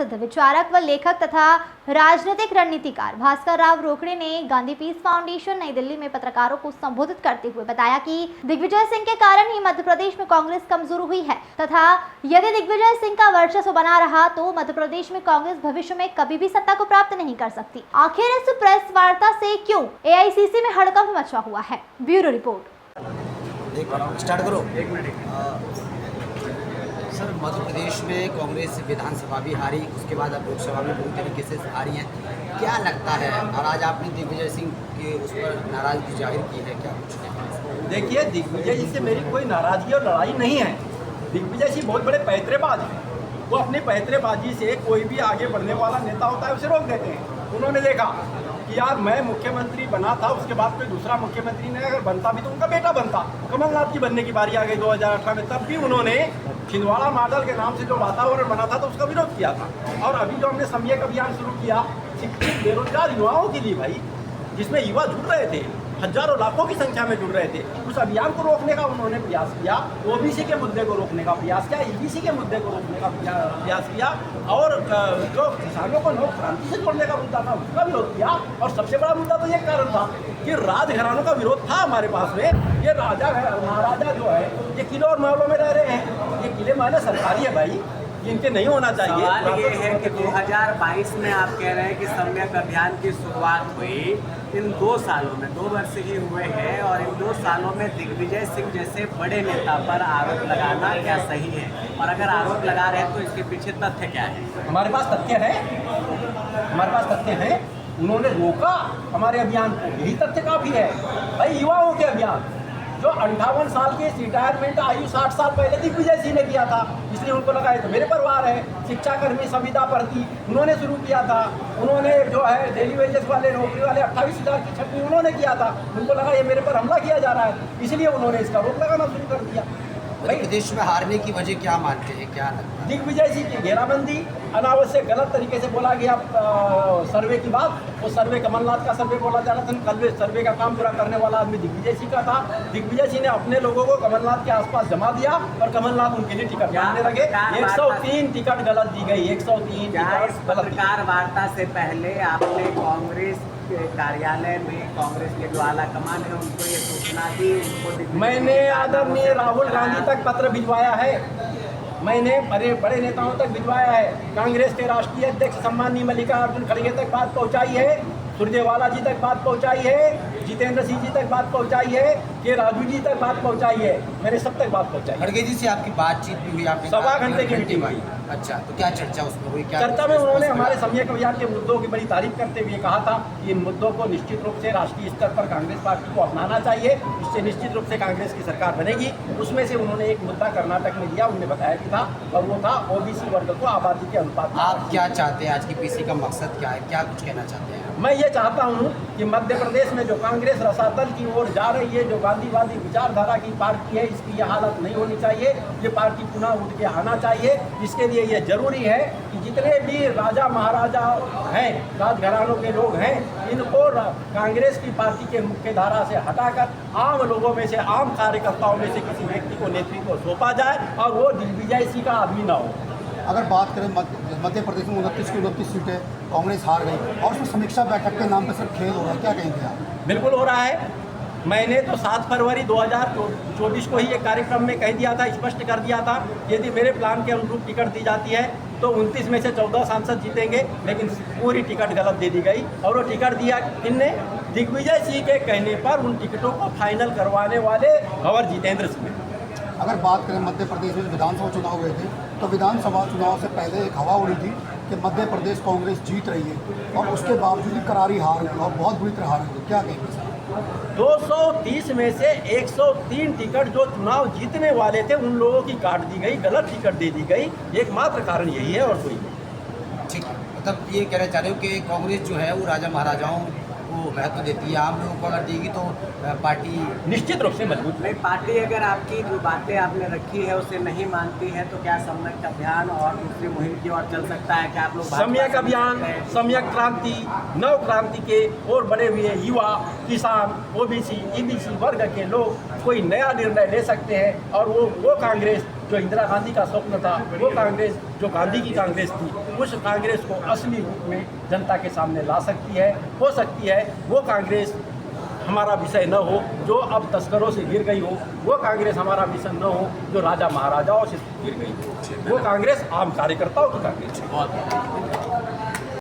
प्रसिद्ध विचारक व लेखक तथा राजनीतिक रणनीतिकार भास्कर राव रोकड़े ने गांधी पीस फाउंडेशन नई दिल्ली में पत्रकारों को संबोधित करते हुए बताया कि दिग्विजय सिंह के कारण ही मध्य प्रदेश में कांग्रेस कमजोर हुई है तथा यदि दिग्विजय सिंह का वर्चस्व बना रहा तो मध्य प्रदेश में कांग्रेस भविष्य में कभी भी सत्ता को प्राप्त नहीं कर सकती। आखिर इस प्रेस वार्ता से क्यों एआईसीसी में हड़कंप मचा हुआ है? Bureau report. स्टार्ट करो। एक मिनट। सर, मध्य प्रदेश में कांग्रेस विधानसभा भी हारी, उसके बाद अब लोकसभा में पूरी तरीके से हारी है। क्या लगता है, और आज आपने दिग्विजय सिंह के उस पर नाराजगी जाहिर की है, क्या कुछ है? देखिए, दिग्विजय जी से मेरी कोई नाराजगी और लड़ाई नहीं है। दिग्विजय जी बहुत बड़े पैतरेबाज हैं। वो अपनी पैतरेबाजी से कोई भी आगे बढ़ने वाला नेता होता है उसे रोक देते हैं। उन्होंने देखा कि यार मैं मुख्यमंत्री बना था, उसके बाद कोई दूसरा मुख्यमंत्री ने अगर बनता भी तो उनका बेटा बनता। कमलनाथ की बनने की बारी आ गई 2018 में, तब भी उन्होंने छिंदवाड़ा मॉडल के नाम से जो वातावरण बना था तो उसका विरोध किया था। और अभी जो हमने सम्यक अभियान शुरू किया शिक्षित बेरोजगार युवाओं के लिए भाई, जिसमें युवा जुड़ रहे थे, हजारों लाखों की संख्या में जुड़ रहे थे, उस अभियान को रोकने का उन्होंने प्रयास किया। ओबीसी के मुद्दे को रोकने का प्रयास किया, ईबीसी के मुद्दे को रोकने का प्रयास किया, और जो किसानों को नौ क्रांति से जोड़ने का मुद्दा था उसका विरोध किया। और सबसे बड़ा मुद्दा तो ये कारण था कि राजघरानों का विरोध था हमारे पास में। ये राजा महाराजा जो है ये किले और महलों में रह रहे हैं, ये किले महल सरकारी है भाई, इनके नहीं होना चाहिए। सवाल ये है कि 2022 में आप कह रहे हैं कि सम्यक अभियान की शुरुआत हुई, इन 2 सालों में 2 वर्ष ही हुए हैं, और इन 2 सालों में दिग्विजय सिंह जैसे बड़े नेता पर आरोप लगाना क्या सही है? और अगर आरोप लगा रहे हैं तो इसके पीछे तथ्य क्या है? हमारे पास तथ्य है, हमारे पास तथ्य है। उन्होंने रोका हमारे अभियान को, यही तथ्य काफी है भाई। युवाओं के अभियान जो 58 साल के रिटायरमेंट आयु 60 साल पहले दिग्विजय सिंह ने किया था, इसलिए उनको लगा ये तो मेरे परिवार है। शिक्षाकर्मी संविदा भर्ती उन्होंने शुरू किया था। उन्होंने जो है डेली वेजेस वाले नौकरी वाले 28,000 की छटनी उन्होंने किया था। उनको लगा ये मेरे पर हमला किया जा रहा है, इसलिए उन्होंने इसका रोक लगाना शुरू कर दिया। मध्य प्रदेश में हारने की वजह क्या मानते हैं, क्या लगता है? दिग्विजय सिंह की घेराबंदी, अनावश्यक गलत तरीके से बोला गया सर्वे की बात। वो सर्वे कमलनाथ का सर्वे बोला जा रहा था, कल सर्वे का काम पूरा करने वाला आदमी दिग्विजय सिंह का था। दिग्विजय सिंह ने अपने लोगों को कमलनाथ के आसपास जमा दिया और कमलनाथ उनके लिए टिकट मांगने लगे। 103 टिकट गलत दी गई, 103 टिकट। पत्रकार वार्ता से पहले आपने कांग्रेस के कार्यालय में कांग्रेस के जो आला कमान है उनको ये सूचना दी? मैंने आदरणीय राहुल गांधी तक पत्र भिजवाया है, मैंने बड़े नेताओं तक भिजवाया है। कांग्रेस के राष्ट्रीय अध्यक्ष सम्माननीय मल्लिकार्जुन खड़गे तक बात पहुंचाई है, सुरजेवाला जी तक बात पहुंचाई है, जितेंद्र सिंह जी तक बात पहुंचाई है, के राजू जी तक बात पहुंचाई है, मैंने सब तक बात पहुंचाई। खड़गे जी से आपकी बातचीत भी हुई? आपने 1.25 घंटे की मीटिंग हुई। अच्छा, तो क्या चर्चा उसमें हुई? क्या चर्चा में उन्होंने हमारे सम्यक अभियान के मुद्दों की बड़ी तारीफ करते हुए कहा था कि इन मुद्दों को निश्चित रूप से राष्ट्रीय स्तर पर कांग्रेस पार्टी को अपनाना चाहिए, इससे निश्चित रूप से कांग्रेस की सरकार बनेगी। उसमें से उन्होंने एक मुद्दा कर्नाटक में दिया, उन्होंने बताया भी था, और वो था ओबीसी वर्ग को आबादी के अनुपात। आप क्या चाहते हैं? आज की पीसी का मकसद क्या है, क्या कुछ कहना चाहते हैं? मैं ये चाहता हूँ कि मध्य प्रदेश में जो कांग्रेस रसातल की ओर जा रही है, जो गांधीवादी विचारधारा की पार्टी है, इसकी यह हालत नहीं होनी चाहिए। ये पार्टी पुनः उठ के आना चाहिए। इसके लिए ये जरूरी है कि जितने भी राजा महाराजा हैं, राजघरानों के लोग हैं, इनको कांग्रेस की पार्टी के मुख्य धारा से हटाकर आम लोगों में से, आम कार्यकर्ताओं में से किसी व्यक्ति को नेतृत्व सौंपा जाए और वो दिग्विजय सिंह का आदमी न हो। अगर बात करें मध्य प्रदेश में 29 की 29 सीटें कांग्रेस हार गई और उसमें समीक्षा बैठक के नाम पर सिर्फ खेल हो रहा है, क्या कहेंगे आप? बिल्कुल हो रहा है। मैंने तो 7 फरवरी 2024 को ही एक कार्यक्रम में कह दिया था, स्पष्ट कर दिया था, यदि मेरे प्लान के अनुरूप टिकट दी जाती है तो 29 में से 14 सांसद जीतेंगे, लेकिन पूरी टिकट गलत दे दी गई। और वो टिकट दिया किसने? दिग्विजय सिंह के कहने पर उन टिकटों को फाइनल करवाने वाले गवर्नर जितेंद्र सिंह। अगर बात करें मध्य प्रदेश में विधानसभा चुनाव हुए थे, तो विधानसभा चुनाव से पहले एक हवा उड़ी थी कि मध्य प्रदेश कांग्रेस जीत रही है, और उसके बावजूद भी करारी हार हुई और बहुत बुरी तरह हार हुई, क्या कहेंगे सर? 230 में से 103 टिकट जो चुनाव जीतने वाले थे उन लोगों की काट दी गई, गलत टिकट दे दी गई। एकमात्र कारण यही है और कोई नहीं। ठीक है, मतलब ये कहना चाह रहे हो कि कांग्रेस जो है वो राजा महाराजाओं को महत्व देती है, आम लोगों को अगर देगी तो पार्टी निश्चित रूप से मजबूत नहीं। पार्टी अगर आपकी जो बातें आपने रखी है उसे नहीं मानती है तो क्या सम्यक अभियान और दूसरी मुहिम की ओर चल सकता है? क्या आप लोग सम्यक अभियान, सम्यक क्रांति, नव क्रांति के और बड़े हुए युवा, किसान, ओबीसी, ईबीसी वर्ग के लोग कोई नया निर्णय ले सकते हैं, और वो कांग्रेस जो इंदिरा गांधी का स्वप्न था, वो कांग्रेस जो गांधी की कांग्रेस थी, उस कांग्रेस को असली रूप में जनता के सामने ला सकती है। हो सकती है वो कांग्रेस हमारा विषय न हो जो अब तस्करों से गिर गई हो, वो कांग्रेस हमारा विषय न हो जो राजा महाराजाओं से गिर गई हो, वो कांग्रेस आम कार्यकर्ताओं की कांग्रेस है।